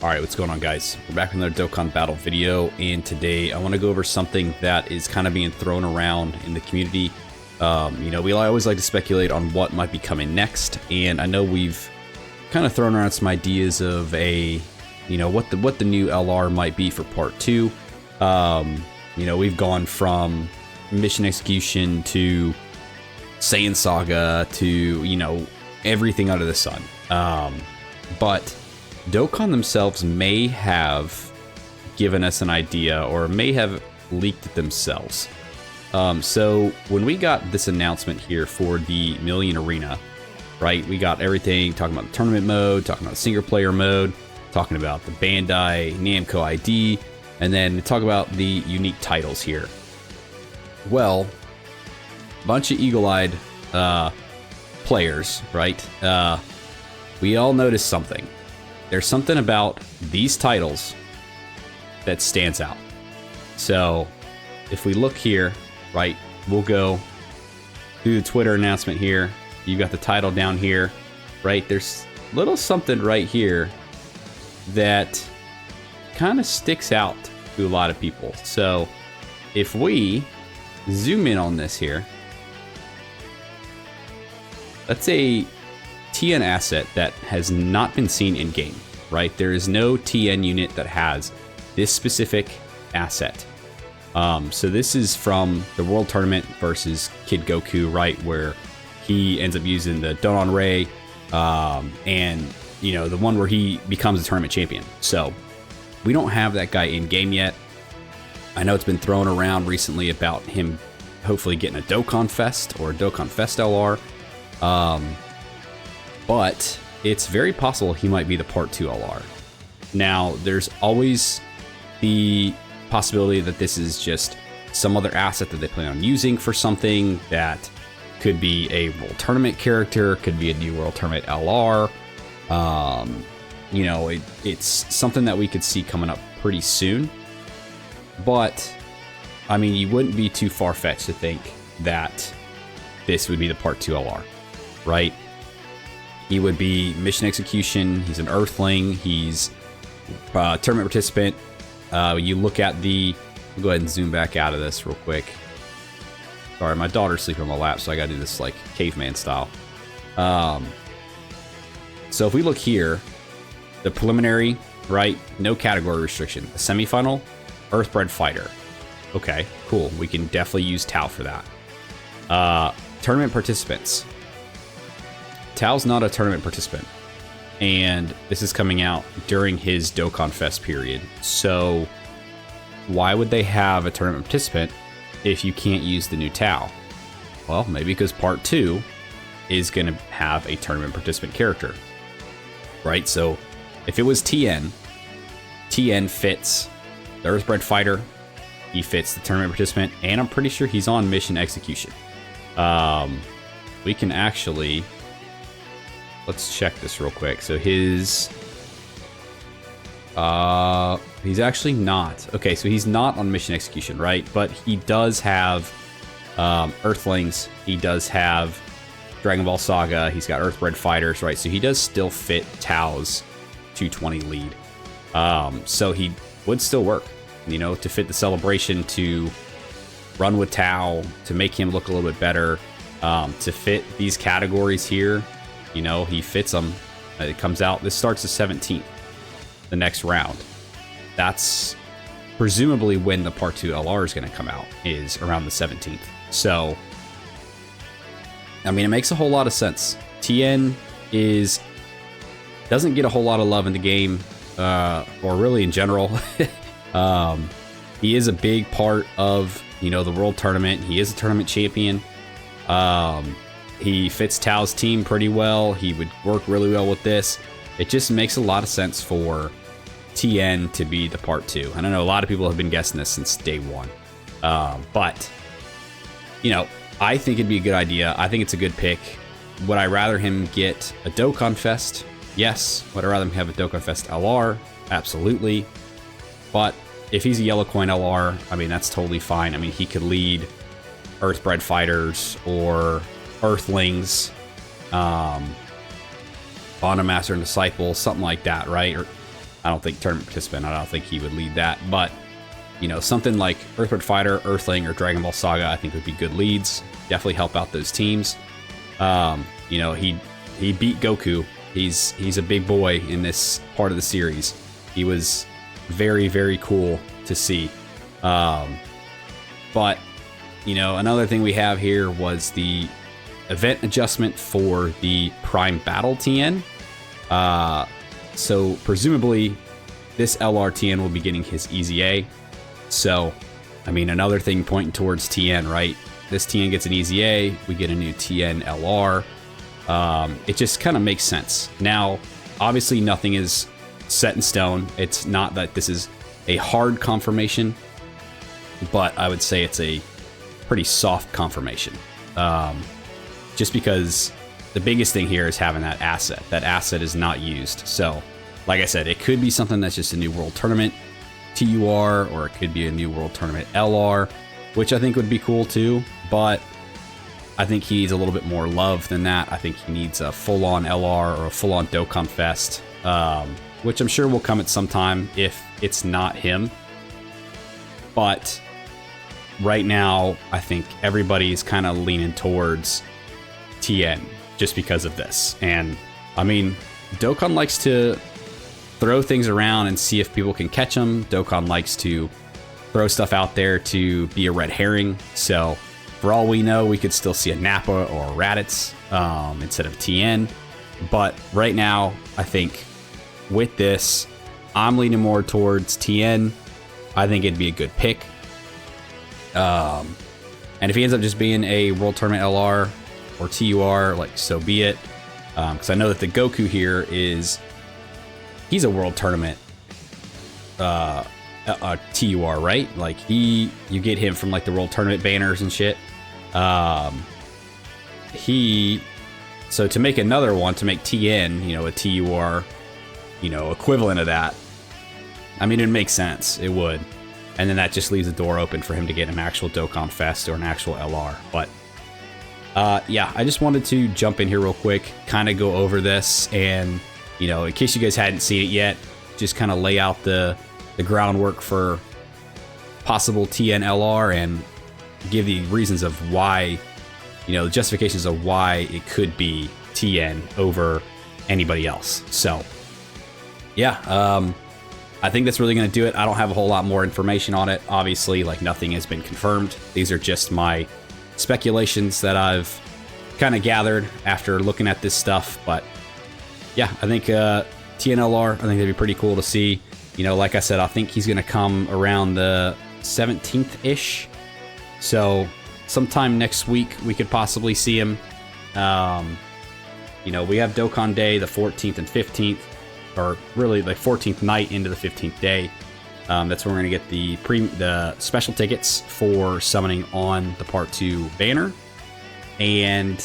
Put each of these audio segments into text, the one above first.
Alright, what's going on, guys? We're back with another Dokkan battle video, and today I want to go over something that is kind of being thrown around in the community. We always like to speculate on what might be coming next, and I know we've kind of thrown around some ideas of what the new LR might be for part 2. We've gone from mission execution to Saiyan Saga to, everything under the sun. But Dokkan themselves may have given us an idea, or may have leaked it themselves. So when we got this announcement here for the Million Arena, right, we got everything talking about the tournament mode, talking about the single player mode, talking about the Bandai Namco ID, and then talk about the unique titles here. Well, a bunch of eagle-eyed players, right? We all noticed something. There's something about these titles that stands out. So if we look here, right, we'll go through the Twitter announcement here. You got the title down here, right? There's a little something right here that kind of sticks out to a lot of people. So if we zoom in on this here, that's a Tien asset that has not been seen in game, right? There is no Tien unit that has this specific asset. So this is from the World Tournament versus Kid Goku, right? Where he ends up using the Donon Ray, and the one where he becomes a tournament champion. So we don't have that guy in game yet. I know it's been thrown around recently about him hopefully getting a Dokkan Fest or a Dokkan Fest LR. But it's very possible he might be the Part 2 LR. Now, there's always the possibility that this is just some other asset that they plan on using for something that could be a World Tournament character, could be a new World Tournament LR. It's something that we could see coming up pretty soon. But, I mean, you wouldn't be too far-fetched to think that this would be the Part 2 LR, right? He would be mission execution. He's an Earthling. He's a tournament participant. You look at I'll go ahead and zoom back out of this real quick. Sorry, my daughter's sleeping on my lap, so I got to do this like caveman style. So if we look here, the preliminary, right? No category restriction. The semifinal, Earthbred Fighter. Okay, cool. We can definitely use Tao for that. Tournament participants. Tao's not a tournament participant, and this is coming out during his Dokkan Fest period. So why would they have a tournament participant if you can't use the new Tao? Well, maybe because Part 2 is going to have a tournament participant character, right? So if it was Tien fits the Earthbred Fighter, he fits the tournament participant, and I'm pretty sure he's on mission execution. We can actually... Let's check this real quick. So he's actually not. Okay, so he's not on mission execution, right? But he does have Earthlings. He does have Dragon Ball Saga. He's got Earthbred Fighters, right? So he does still fit Tao's 220 lead. So he would still work, to fit the celebration, to run with Tao, to make him look a little bit better, to fit these categories here. He fits them. It comes out. This starts the 17th, the next round. That's presumably when the Part 2 LR is going to come out, is around the 17th. So, I mean, it makes a whole lot of sense. Tien doesn't get a whole lot of love in the game, or really in general. He is a big part of, the World Tournament. He is a tournament champion. He fits Tao's team pretty well. He would work really well with this. It just makes a lot of sense for Tien to be the Part 2. And I know a lot of people have been guessing this since day one. But, I think it'd be a good idea. I think it's a good pick. Would I rather him get a Dokkan Fest? Yes. Would I rather him have a Dokkan Fest LR? Absolutely. But if he's a Yellow Coin LR, I mean, that's totally fine. I mean, he could lead Earthbred Fighters or Earthlings, Bond of Master and Disciple, something like that, right? Or I don't think tournament participant. I don't think he would lead that. But, you know, something like Earthbound Fighter, Earthling, or Dragon Ball Saga, I think would be good leads. Definitely help out those teams. You know, he beat Goku. He's a big boy in this part of the series. He was very, very cool to see. But, you know, another thing we have here was the event adjustment for the Prime Battle Tien. So presumably this LR Tien will be getting his Easy A. So, I mean, another thing pointing towards Tien, right? This Tien gets an Easy A, we get a new Tien LR. It just kind of makes sense. Now, obviously nothing is set in stone. It's not that this is a hard confirmation, but I would say it's a pretty soft confirmation. Just because the biggest thing here is having that asset. That asset is not used. So, like I said, it could be something that's just a new World Tournament TUR, or it could be a new World Tournament LR, which I think would be cool too. But I think he needs a little bit more love than that. I think he needs a full-on LR or a full-on Dokkan Fest, which I'm sure will come at some time if it's not him. But right now, I think everybody's kind of leaning towards Tien just because of this. And I mean, Dokkan likes to throw things around and see if people can catch them. Dokkan likes to throw stuff out there to be a red herring. So for all we know, we could still see a Nappa or a Raditz instead of Tien. But right now, I think with this, I'm leaning more towards Tien. I think it'd be a good pick. And if he ends up just being a World Tournament LR or TUR, like, so be it. Because I know that the Goku here he's a World Tournament TUR, right? Like, you get him from like the World Tournament banners and shit. So to make another one, to make Tien, you know, a TUR, you know, equivalent of that, I mean, it makes sense. It would. And then that just leaves the door open for him to get an actual Dokkan Fest or an actual LR. But yeah, I just wanted to jump in here real quick, kind of go over this, and, you know, in case you guys hadn't seen it yet, just kind of lay out the groundwork for possible Tien LR and give the reasons of why, you know, the justifications of why it could be Tien over anybody else. So yeah, I think that's really going to do it. I don't have a whole lot more information on it. Obviously, like, nothing has been confirmed. These are just my speculations that I've kind of gathered after looking at this stuff. But yeah, I think Tien LR, I think that'd be pretty cool to see. You know, like I said, I think he's going to come around the 17th-ish. So sometime next week, we could possibly see him. You know, we have Dokkan Day the 14th and 15th. Or really the 14th night into the 15th day. That's when we're going to get the special tickets for summoning on the Part 2 banner. And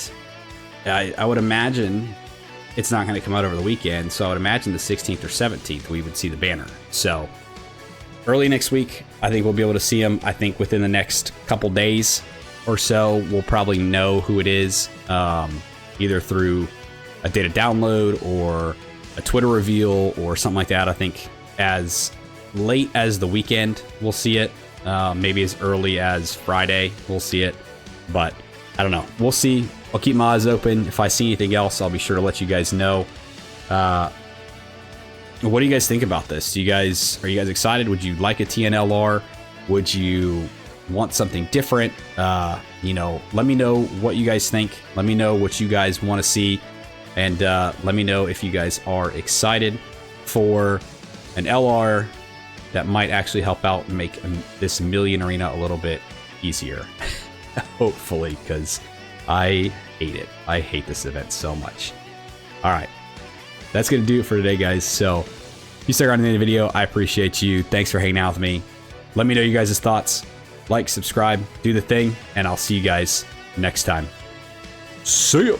I would imagine it's not going to come out over the weekend, so I would imagine the 16th or 17th we would see the banner. So early next week, I think we'll be able to see him. I think within the next couple days or so, we'll probably know who it is, either through a data download or a Twitter reveal or something like that. I think as late as the weekend, we'll see it. Maybe as early as Friday, we'll see it. But I don't know. We'll see. I'll keep my eyes open. If I see anything else, I'll be sure to let you guys know. What do you guys think about this? Are you guys excited? Would you like a Tien LR? Would you want something different? You know, let me know what you guys think. Let me know what you guys want to see. And let me know if you guys are excited for an LR that might actually help out and make this Million Arena a little bit easier. Hopefully, because I hate it. I hate this event so much. All right. That's going to do it for today, guys. So if you stuck around to the end of the video, I appreciate you. Thanks for hanging out with me. Let me know you guys' thoughts. Like, subscribe, do the thing, and I'll see you guys next time. See ya!